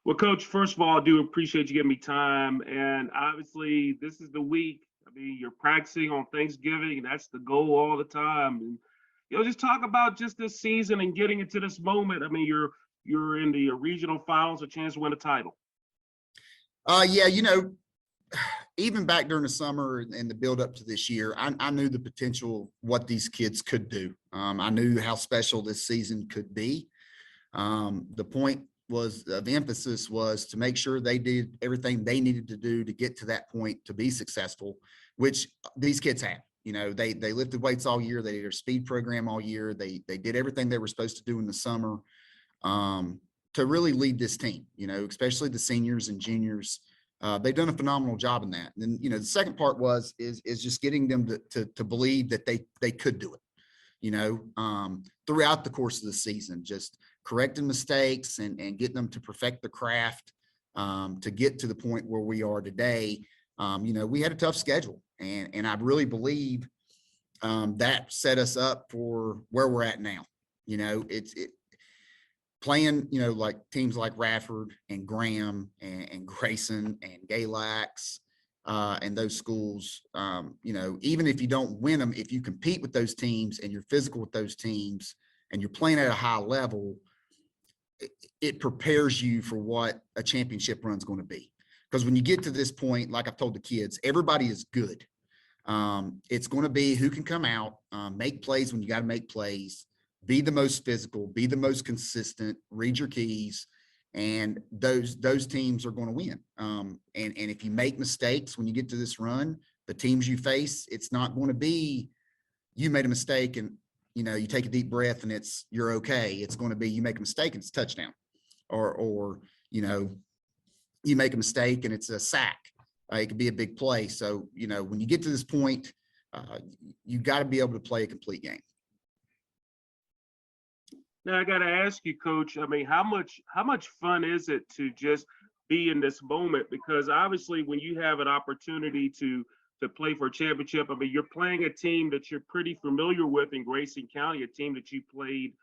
Well, Coach, first of all, I do appreciate you giving me time. And obviously, this is the week. I mean, you're practicing on Thanksgiving, and that's the goal all the time. And just talk about just this season and getting into this moment. I mean, you're in the regional finals, a chance to win a title. Yeah, even back during the summer and the build up to this year, I knew the potential, what these kids could do. I knew how special this season could be. The point of emphasis was to make sure they did everything they needed to do to get to that point to be successful, which these kids have. They lifted weights all year. They did their speed program all year. They did everything they were supposed to do in the summer to really lead this team, especially the seniors and juniors. They've done a phenomenal job in that. And then, the second part is just getting them to believe that they could do it, throughout the course of the season, just correcting mistakes and getting them to perfect the craft to get to the point where we are today. We had a tough schedule, and I really believe that set us up for where we're at now. It's playing, like teams like Radford and Graham and Grayson and Galax and those schools, even if you don't win them, if you compete with those teams and you're physical with those teams and you're playing at a high level, it prepares you for what a championship run is going to be. Because when you get to this point, like I've told the kids, everybody is good. It's going to be who can come out, make plays when you got to make plays, be the most physical, be the most consistent, read your keys, and those teams are going to win. And if you make mistakes when you get to this run, the teams you face, it's not going to be you made a mistake and you take a deep breath and you're okay. It's going to be you make a mistake and it's a touchdown, or you make a mistake and it's a sack. It could be a big play. So when you get to this point, you got to be able to play a complete game. Now I got to ask you, Coach. I mean, how much fun is it to just be in this moment? Because obviously, when you have an opportunity to play for a championship, I mean, you're playing a team that you're pretty familiar with in Grayson County, a team that you played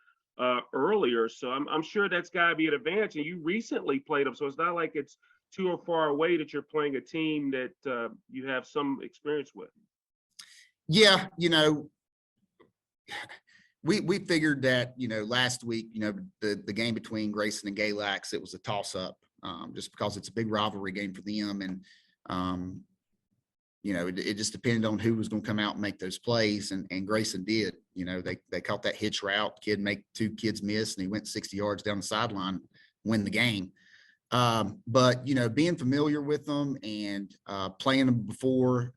earlier. So I'm sure that's got to be an advantage. And you recently played them, so it's not like it's too far away that you're playing a team that you have some experience with. Yeah, we figured that last week, the game between Grayson and Galax, it was a toss up, just because it's a big rivalry game for them, and it just depended on who was going to come out and make those plays, and Grayson did. They caught that hitch route, two kids miss, and he went 60 yards down the sideline, win the game. But being familiar with them and playing them before,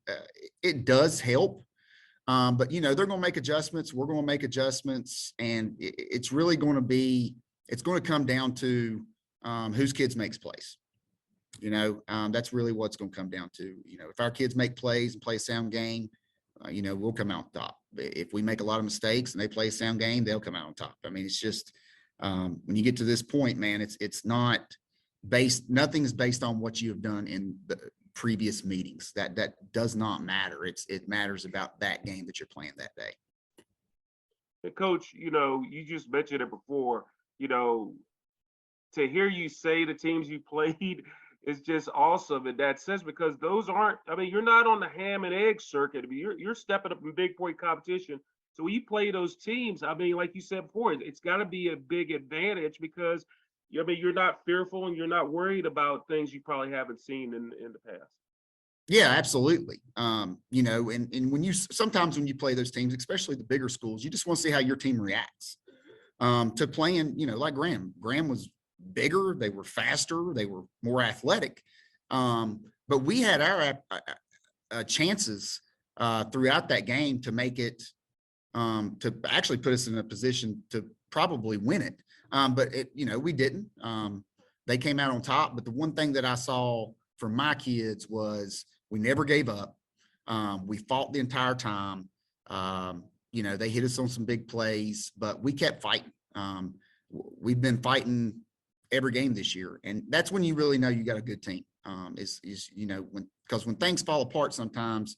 it does help. But they're going to make adjustments. We're going to make adjustments, and it's really going to come down to whose kids makes plays. That's really what's going to come down to. If our kids make plays and play a sound game, we'll come out on top. If we make a lot of mistakes and they play a sound game, they'll come out on top. I mean, it's just when you get to this point, man, it's not nothing is based on what you have done in the previous meetings. That does not matter. It matters about that game that you're playing that day. And Coach, you just mentioned it before, to hear you say the teams you played is just awesome in that sense, because those aren't, I mean, you're not on the ham and egg circuit. I mean, you're stepping up in big boy competition. So when you play those teams, I mean, like you said before, it's got to be a big advantage because you're not fearful and you're not worried about things you probably haven't seen in the past. Yeah, absolutely. And sometimes when you play those teams, especially the bigger schools, you just want to see how your team reacts to playing, like Graham. Graham was bigger, they were faster, they were more athletic. But we had our chances throughout that game to make it, to actually put us in a position to probably win it. But we didn't. They came out on top. But the one thing that I saw from my kids was we never gave up. We fought the entire time. They hit us on some big plays, but we kept fighting. We've been fighting every game this year, and that's when you really know you got a good team. Because when things fall apart, sometimes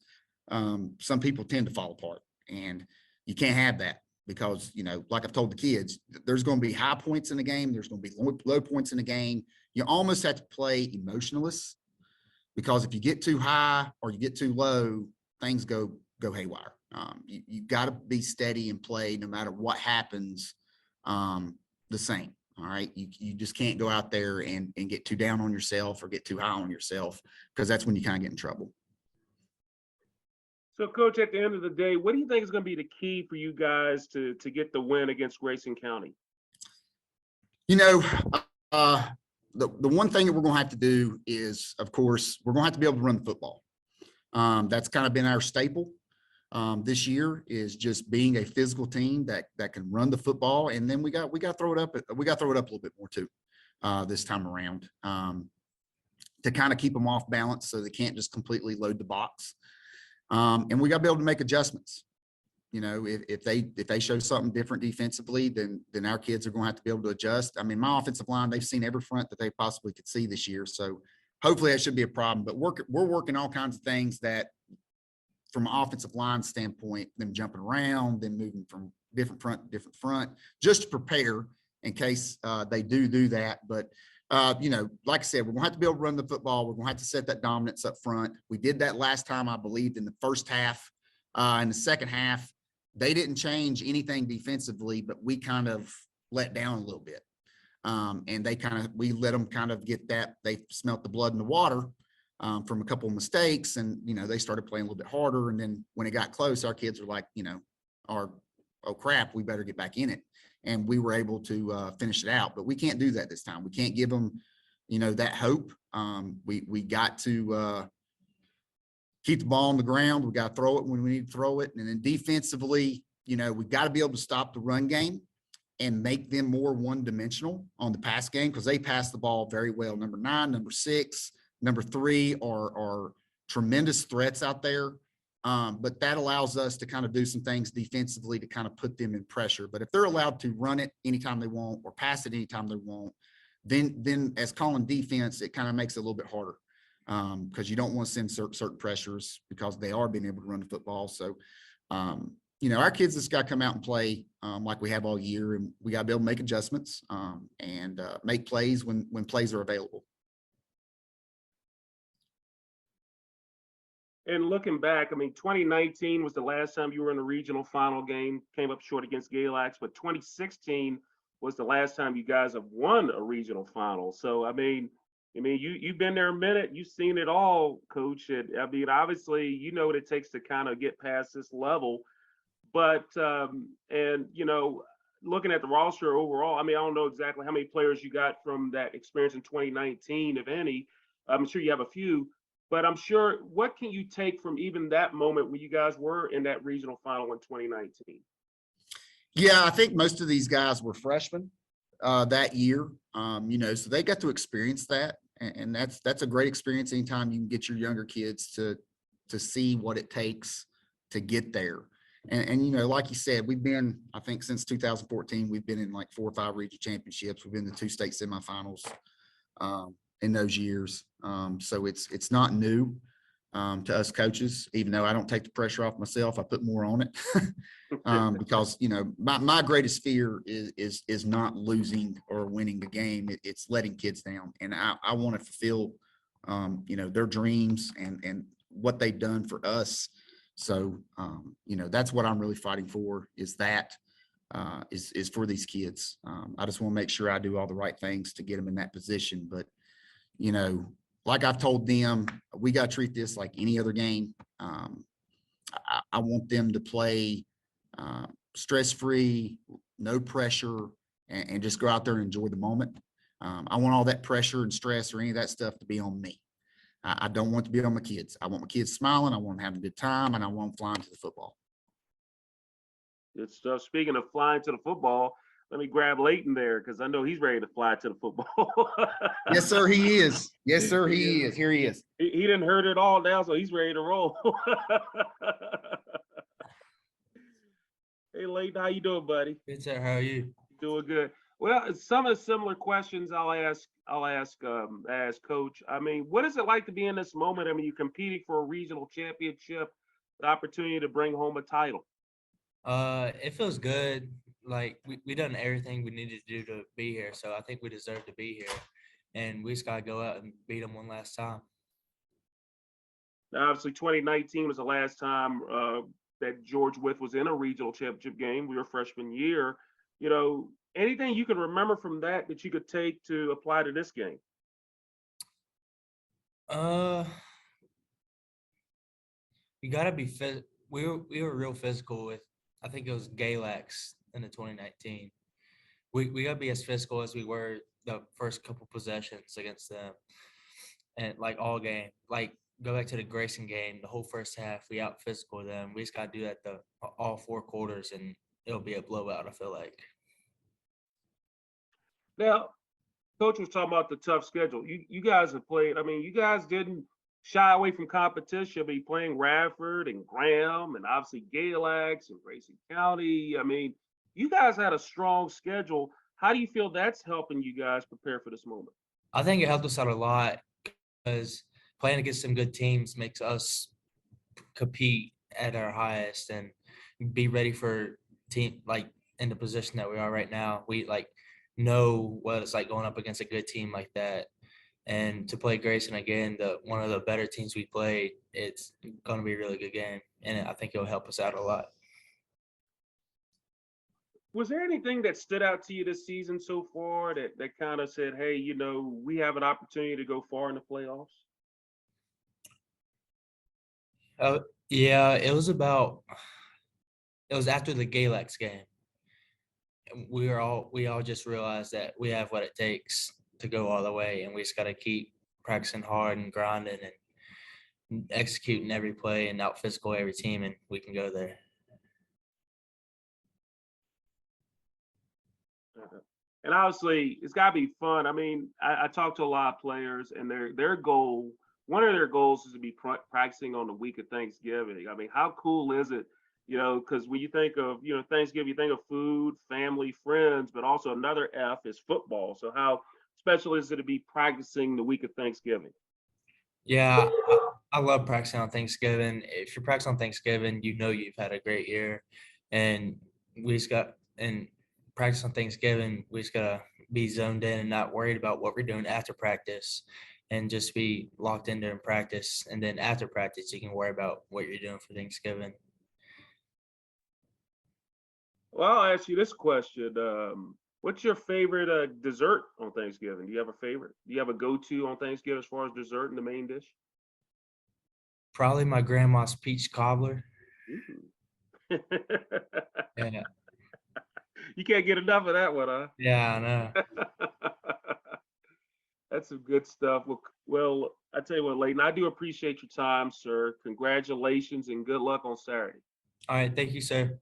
some people tend to fall apart, and you can't have that. Because, like I've told the kids, there's going to be high points in the game. There's going to be low points in the game. you almost have to play emotionless, because if you get too high or you get too low, things go haywire. You got to be steady and play no matter what happens, the same. All right. You just can't go out there and get too down on yourself or get too high on yourself, because that's when you kind of get in trouble. So, Coach, at the end of the day, what do you think is going to be the key for you guys to get the win against Grayson County? You know, uh, the one thing that we're going to have to do is, of course, we're going to have to be able to run the football. That's kind of been our staple this year, is just being a physical team that can run the football, and then we got to throw it up. We got to throw it up a little bit more too this time around, to kind of keep them off balance so they can't just completely load the box. And we got to be able to make adjustments. You know, if they show something different defensively, then our kids are going to have to be able to adjust. I mean, my offensive line, they've seen every front that they possibly could see this year, so hopefully that should be a problem. But we're working all kinds of things that, from an offensive line standpoint, them jumping around, them moving from different front to different front, just to prepare in case they do that. But you know, like I said, we're gonna have to be able to run the football. We're gonna have to set that dominance up front. We did that last time, I believe, in the first half. In the second half, they didn't change anything defensively, but we kind of let down a little bit. And we let them kind of get that. They smelt the blood in the water from a couple of mistakes, and, you know, they started playing a little bit harder. And then when it got close, our kids were like, you know, oh crap, we better get back in it. And we were able to finish it out, but we can't do that this time. We can't give them, you know, that hope. We got to keep the ball on the ground. We got to throw it when we need to throw it. And then defensively, you know, we've got to be able to stop the run game and make them more one-dimensional on the pass game, because they pass the ball very well. Number 9, number 6, number 3 are tremendous threats out there. But that allows us to kind of do some things defensively to kind of put them in pressure. But if they're allowed to run it anytime they want or pass it anytime they want, then as calling defense, it kind of makes it a little bit harder, because you don't want to send certain pressures, because they are being able to run the football. So, you know, our kids just got to come out and play like we have all year, and we got to be able to make adjustments and make plays when plays are available. And looking back, I mean, 2019 was the last time you were in a regional final game, came up short against Galax, but 2016 was the last time you guys have won a regional final. So, I mean, you've been there a minute, you've seen it all, Coach. And I mean, obviously, you know what it takes to kind of get past this level. But and you know, looking at the roster overall, I mean, I don't know exactly how many players you got from that experience in 2019, if any. I'm sure you have a few, but I'm sure, what can you take from even that moment when you guys were in that regional final in 2019? Yeah, I think most of these guys were freshmen that year, you know, so they got to experience that, and that's a great experience anytime you can get your younger kids to see what it takes to get there. And you know, like you said, we've been, I think since 2014, we've been in like 4 or 5 regional championships. We've been to 2 state semifinals in those years. So it's not new to us coaches, even though I don't take the pressure off myself. I put more on it because, you know, my greatest fear is not losing or winning the game. It's letting kids down. And I want to fulfill, you know, their dreams and what they've done for us. So, you know, that's what I'm really fighting for, is for these kids. I just want to make sure I do all the right things to get them in that position. But, you know, like I've told them, we got to treat this like any other game. I want them to play stress-free, no pressure, and just go out there and enjoy the moment. I want all that pressure and stress or any of that stuff to be on me. I don't want to be on my kids. I want my kids smiling. I want them having a good time, and I want them flying to the football. Good stuff. Speaking of flying to the football, let me grab Leighton there, because I know he's ready to fly to the football. Yes, sir, he is. Yes, sir, he is. Here he is. He didn't hurt it all now, so he's ready to roll. Hey, Leighton, how you doing, buddy? Good, sir. How are you? Doing good. Well, some of the similar questions I'll ask Coach. I mean, what is it like to be in this moment? I mean, you're competing for a regional championship, the opportunity to bring home a title. It feels good. Like we done everything we needed to do to be here, so I think we deserve to be here. and we just gotta go out and beat them one last time. Now, obviously, 2019 was the last time that George Wythe was in a regional championship game. We were freshman year. You know, anything you can remember from that that you could take to apply to this game? Uh, you gotta be fit. We were real physical with. I think it was Galax in the 2019. We gotta be as physical as we were the first couple possessions against them, and like all game. Like go back to the Grayson game, the whole first half, we out physical them. We just gotta do that the all 4 quarters, and it'll be a blowout. I feel like. Now, Coach was talking about the tough schedule. You guys have played. I mean, you guys didn't shy away from competition. Be playing Radford and Graham, and obviously Galax and Grayson County. I mean, you guys had a strong schedule. How do you feel that's helping you guys prepare for this moment? I think it helped us out a lot because playing against some good teams makes us compete at our highest and be ready for team like in the position that we are right now. We like know what it's like going up against a good team like that. And to play Grayson again, the one of the better teams we played, it's going to be a really good game, and I think it'll help us out a lot. Was there anything that stood out to you this season so far that kind of said, hey, we have an opportunity to go far in the playoffs? Oh yeah, it was after the Galax game. We all just realized that we have what it takes to go all the way, and we just got to keep practicing hard and grinding and executing every play and out physical every team, and we can go there. Uh-huh. And obviously, it's got to be fun. I mean, I talked to a lot of players, and their goal, one of their goals, is to be practicing on the week of Thanksgiving. I mean, how cool is it? Because when you think of Thanksgiving, you think of food, family, friends, but also another F is football. So how special is it to be practicing the week of Thanksgiving? Yeah, I love practicing on Thanksgiving. If you're practicing on Thanksgiving, you know you've had a great year, and we just got and practice on Thanksgiving. We just gotta be zoned in and not worried about what we're doing after practice, and just be locked in during practice. And then after practice, you can worry about what you're doing for Thanksgiving. Well, I'll ask you this question. What's your favorite dessert on Thanksgiving? Do you have a favorite? Do you have a go-to on Thanksgiving as far as dessert and the main dish? Probably my grandma's peach cobbler. Ooh. Yeah, You can't get enough of that one, yeah, I know. huh? That's some good stuff. Well, I tell you what, Leighton, I do appreciate your time, sir. Congratulations and good luck on Saturday. All right, thank you, sir.